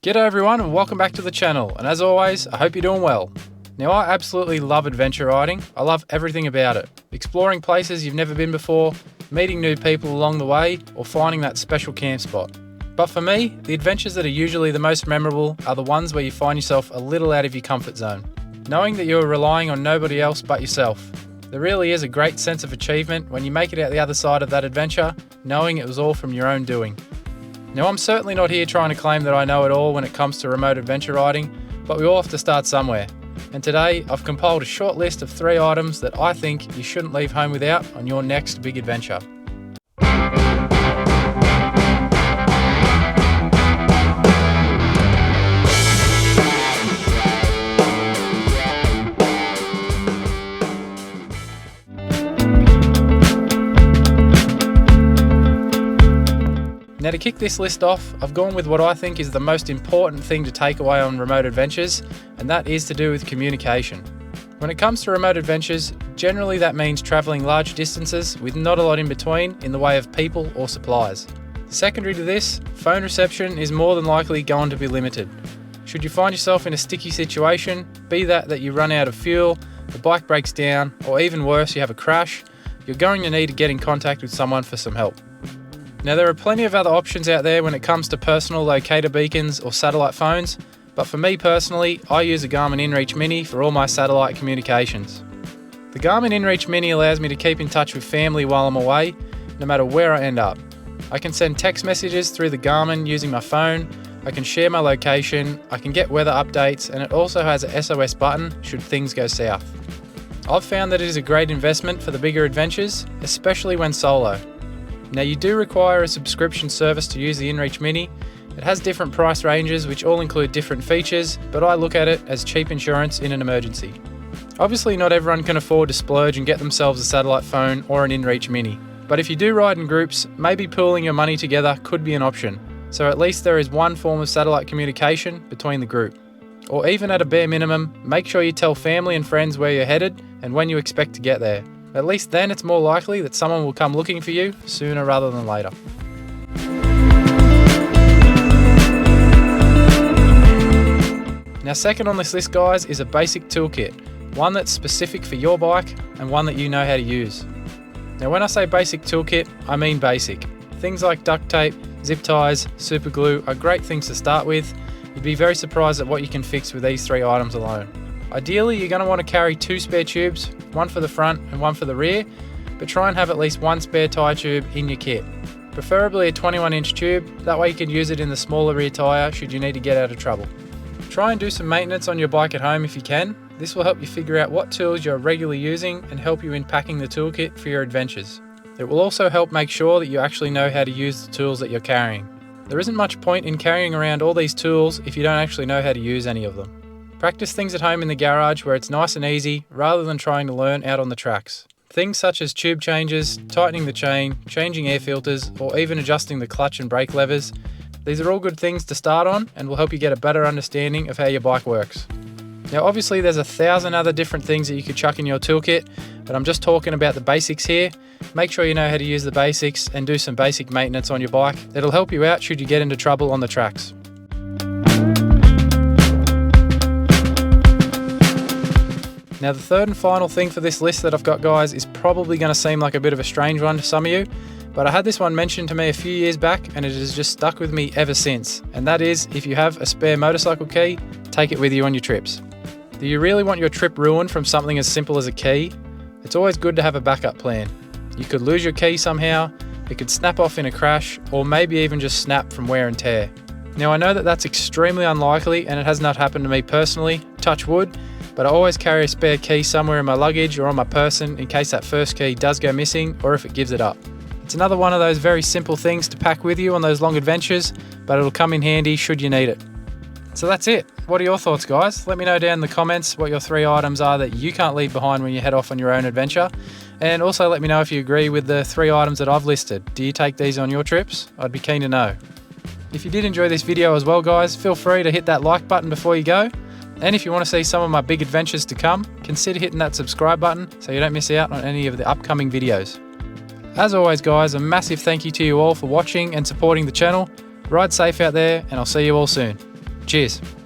G'day everyone and welcome back to the channel, and as always, I hope you're doing well. Now I absolutely love adventure riding. I love everything about it. Exploring places you've never been before, meeting new people along the way, or finding that special camp spot. But for me, the adventures that are usually the most memorable are the ones where you find yourself a little out of your comfort zone. Knowing that you're relying on nobody else but yourself. There really is a great sense of achievement when you make it out the other side of that adventure, knowing it was all from your own doing. Now I'm certainly not here trying to claim that I know it all when it comes to remote adventure riding, but we all have to start somewhere. And today I've compiled a short list of 3 items that I think you shouldn't leave home without on your next big adventure. Now to kick this list off, I've gone with what I think is the most important thing to take away on remote adventures, and that is to do with communication. When it comes to remote adventures, generally that means travelling large distances with not a lot in between in the way of people or supplies. Secondary to this, phone reception is more than likely going to be limited. Should you find yourself in a sticky situation, be that you run out of fuel, the bike breaks down, or even worse, you have a crash, you're going to need to get in contact with someone for some help. Now there are plenty of other options out there when it comes to personal locator beacons or satellite phones, but for me personally, I use a Garmin InReach Mini for all my satellite communications. The Garmin InReach Mini allows me to keep in touch with family while I'm away, no matter where I end up. I can send text messages through the Garmin using my phone, I can share my location, I can get weather updates, and it also has a SOS button should things go south. I've found that it is a great investment for the bigger adventures, especially when solo. Now you do require a subscription service to use the InReach Mini. It has different price ranges which all include different features, but I look at it as cheap insurance in an emergency. Obviously not everyone can afford to splurge and get themselves a satellite phone or an InReach Mini, but if you do ride in groups, maybe pooling your money together could be an option, so at least there is one form of satellite communication between the group. Or even at a bare minimum, make sure you tell family and friends where you're headed and when you expect to get there. At least then it's more likely that someone will come looking for you sooner rather than later. Now second on this list guys is a basic toolkit, one that's specific for your bike and one that you know how to use. Now when I say basic toolkit, I mean basic. Things like duct tape, zip ties, super glue are great things to start with. You'd be very surprised at what you can fix with these 3 items alone. Ideally, you're going to want to carry 2 spare tubes, one for the front and one for the rear, but try and have at least 1 spare tyre tube in your kit. Preferably a 21-inch tube, that way you can use it in the smaller rear tyre should you need to get out of trouble. Try and do some maintenance on your bike at home if you can. This will help you figure out what tools you're regularly using and help you in packing the toolkit for your adventures. It will also help make sure that you actually know how to use the tools that you're carrying. There isn't much point in carrying around all these tools if you don't actually know how to use any of them. Practice things at home in the garage where it's nice and easy rather than trying to learn out on the tracks. Things such as tube changes, tightening the chain, changing air filters, or even adjusting the clutch and brake levers. These are all good things to start on and will help you get a better understanding of how your bike works. Now obviously there's 1,000 other different things that you could chuck in your toolkit, but I'm just talking about the basics here. Make sure you know how to use the basics and do some basic maintenance on your bike. It'll help you out should you get into trouble on the tracks. Now the third and final thing for this list that I've got guys is probably going to seem like a bit of a strange one to some of you, but I had this one mentioned to me a few years back and it has just stuck with me ever since, and that is if you have a spare motorcycle key, take it with you on your trips. Do you really want your trip ruined from something as simple as a key? It's always good to have a backup plan. You could lose your key somehow, it could snap off in a crash, or maybe even just snap from wear and tear. Now I know that that's extremely unlikely and it has not happened to me personally, touch wood, but I always carry a spare key somewhere in my luggage or on my person in case that first key does go missing or if it gives it up. It's another one of those very simple things to pack with you on those long adventures, but it'll come in handy should you need it. So that's it. What are your thoughts guys? Let me know down in the comments what your 3 items are that you can't leave behind when you head off on your own adventure. And also let me know if you agree with the 3 items that I've listed. Do you take these on your trips? I'd be keen to know. If you did enjoy this video as well guys, feel free to hit that like button before you go. And if you want to see some of my big adventures to come, consider hitting that subscribe button so you don't miss out on any of the upcoming videos. As always guys, a massive thank you to you all for watching and supporting the channel. Ride safe out there and I'll see you all soon. Cheers.